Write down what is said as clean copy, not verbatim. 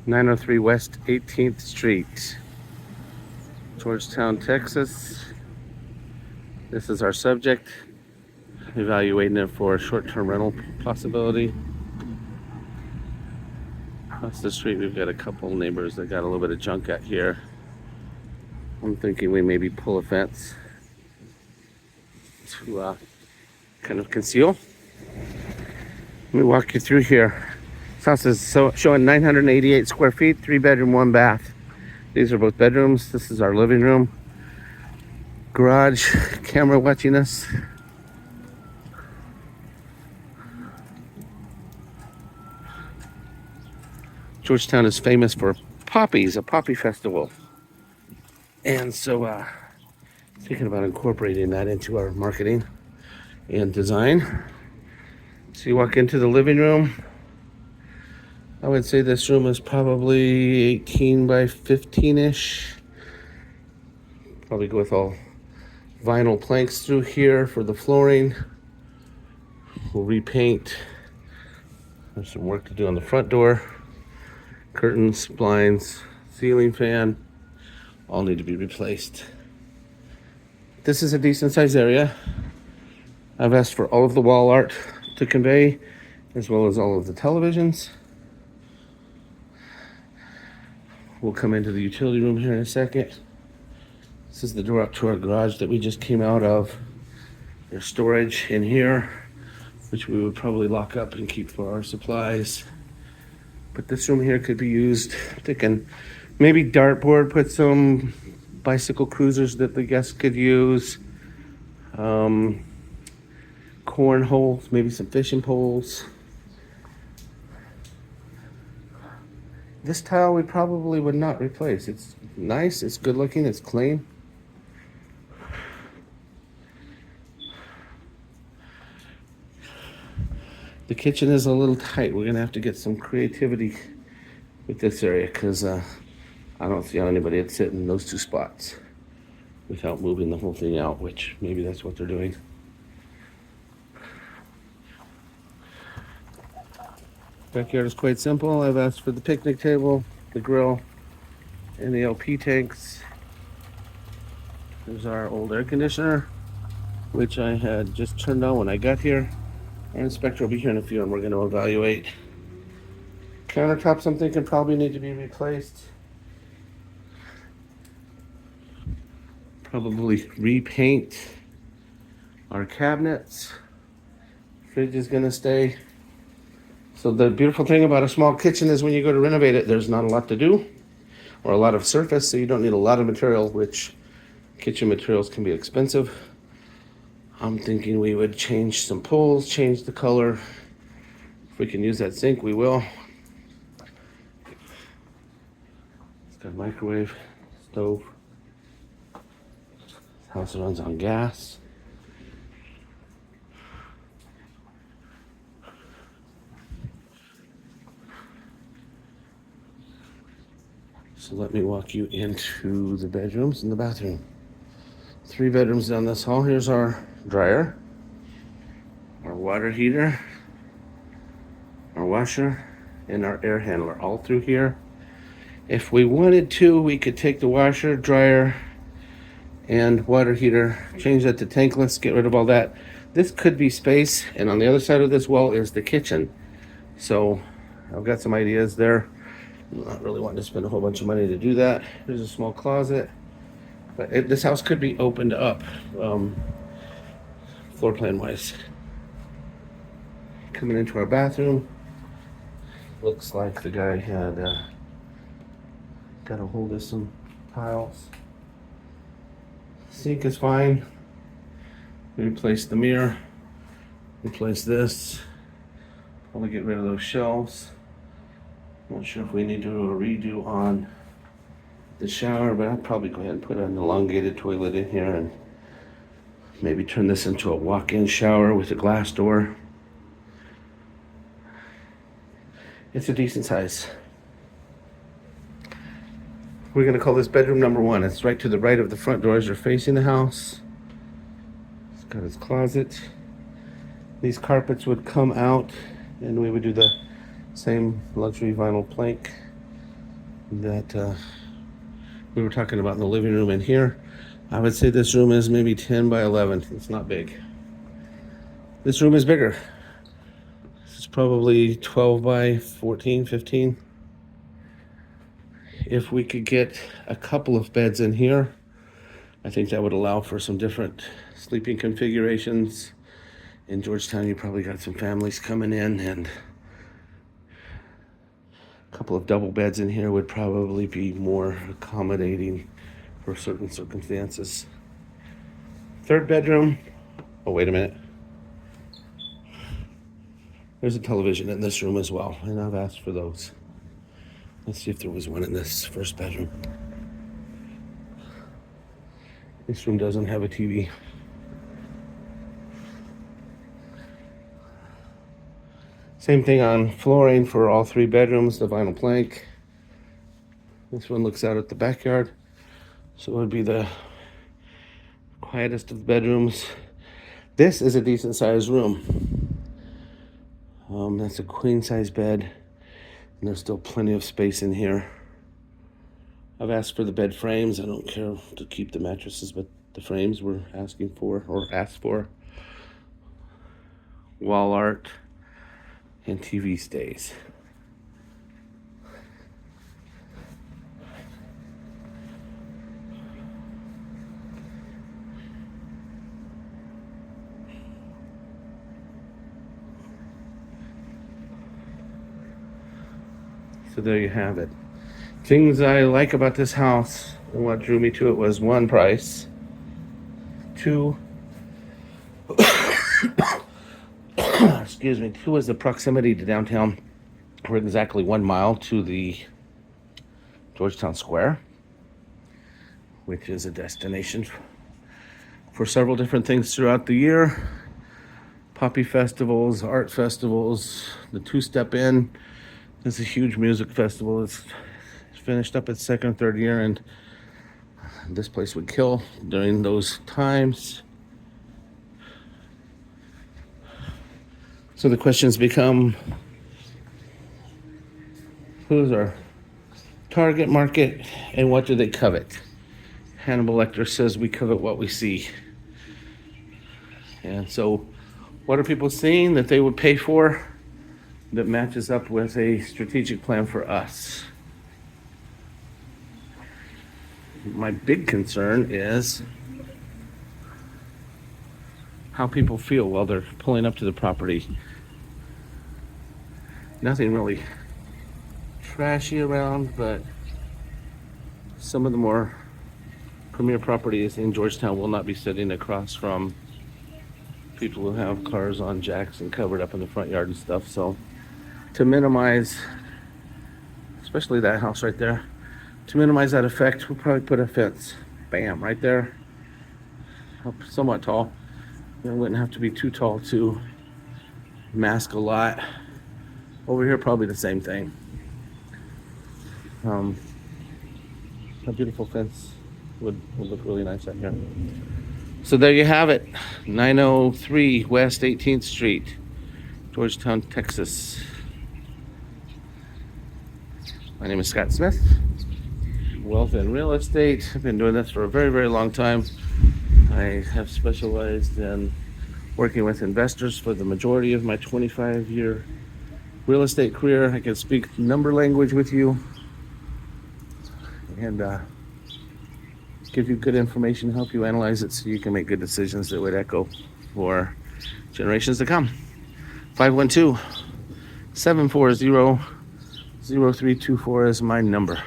903 West 18th Street, Georgetown, Texas. This is our subject, evaluating it for a short-term rental possibility. Across the street, we've got a couple neighbors that got a little bit of junk out here. I'm thinking we maybe pull a fence to kind of conceal. Let me walk you through here. This house is showing 988 square feet, 3-bedroom, 1-bath. These are both bedrooms. This is our living room. Garage, camera watching us. Georgetown is famous for poppies, a poppy festival. And so thinking about incorporating that into our marketing and design. So you walk into the living room. I would say this room is probably 18 by 15-ish. Probably go with all vinyl planks through here for the flooring. We'll repaint. There's some work to do on the front door. Curtains, blinds, ceiling fan, all need to be replaced. This is a decent sized area. I've asked for all of the wall art to convey, as well as all of the televisions. We'll come into the utility room here in a second. This is the door up to our garage that we just came out of. There's storage in here, which we would probably lock up and keep for our supplies. But this room here could be used, I'm thinking maybe dartboard, put some bicycle cruisers that the guests could use. Cornholes, maybe some fishing poles. This tile we probably would not replace. It's nice, it's good looking, it's clean. The kitchen is a little tight. We're gonna have to get some creativity with this area because I don't see how anybody would sit in those two spots without moving the whole thing out, which maybe that's what they're doing. Backyard is quite simple. I've asked for the picnic table, the grill, and the LP tanks. There's our old air conditioner, which I had just turned on when I got here. Our inspector will be here in a few and we're going to evaluate. Countertops I'm thinking probably need to be replaced. Probably repaint our cabinets. Fridge is going to stay. So the beautiful thing about a small kitchen is when you go to renovate it, there's not a lot to do or a lot of surface, so you don't need a lot of material, which kitchen materials can be expensive. I'm thinking we would change some pulls, change the color. If we can use that sink, we will. It's got a microwave, stove. This house runs on gas. So let me walk you into the bedrooms and the bathroom. 3 bedrooms down this hall. Here's our dryer, our water heater, our washer, and our air handler all through here. If we wanted to, we could take the washer, dryer, and water heater, change that to tankless, get rid of all that. This could be space, and on the other side of this wall is the kitchen. So I've got some ideas there. I'm not really wanting to spend a whole bunch of money to do that. There's a small closet. But this house could be opened up, floor plan wise. Coming into our bathroom, looks like the guy had got a hold of some tiles. Sink is fine. Replace the mirror, replace this, probably get rid of those shelves. Not sure if we need to do a redo on the shower, but I'd probably go ahead and put an elongated toilet in here and maybe turn this into a walk-in shower with a glass door. It's a decent size. We're gonna call this bedroom number 1. It's right to the right of the front door as you're facing the house. It's got its closet. These carpets would come out and we would do the same luxury vinyl plank that we were talking about in the living room in here. I would say this room is maybe 10 by 11. It's not big. This room is bigger. This is probably 12 by 14, 15. If we could get a couple of beds in here, I think that would allow for some different sleeping configurations. In Georgetown, you probably got some families coming in, and a couple of double beds in here would probably be more accommodating for certain circumstances. Third bedroom. Oh, wait a minute. There's a television in this room as well, and I've asked for those. Let's see if there was one in this first bedroom. This room doesn't have a TV. Same thing on flooring for all three bedrooms, the vinyl plank. This one looks out at the backyard, so it would be the quietest of the bedrooms. This is a decent sized room. That's a queen size bed, and there's still plenty of space in here. I've asked for the bed frames. I don't care to keep the mattresses, but the frames we're asking for, or asked for. Wall art and TV stays. So there you have it. Things I like about this house and what drew me to it was one, price. Two, excuse me, two was the proximity to downtown. We're exactly 1 mile to the Georgetown Square, which is a destination for several different things throughout the year. Poppy festivals, art festivals, the Two-Step Inn is a huge music festival. It's finished up its second or third year, and this place would kill during those times. So the questions become, who's our target market and what do they covet? Hannibal Lecter says we covet what we see. And so what are people seeing that they would pay for that matches up with a strategic plan for us? My big concern is how people feel while they're pulling up to the property. Nothing really trashy around, but some of the more premier properties in Georgetown will not be sitting across from people who have cars on jacks and covered up in the front yard and stuff. So to minimize, especially that house right there, to minimize that effect, we'll probably put a fence, bam, right there, up somewhat tall. It wouldn't have to be too tall to mask a lot. Over here, probably the same thing. A beautiful fence would look really nice out here. So there you have it, 903 West 18th Street, Georgetown, Texas. My name is Scott Smith, Wealth and Real Estate. I've been doing this for a very, very long time. I have specialized in working with investors for the majority of my 25-year real estate career. I can speak number language with you and give you good information, help you analyze it so you can make good decisions that would echo for generations to come. 512-740-0324 is my number.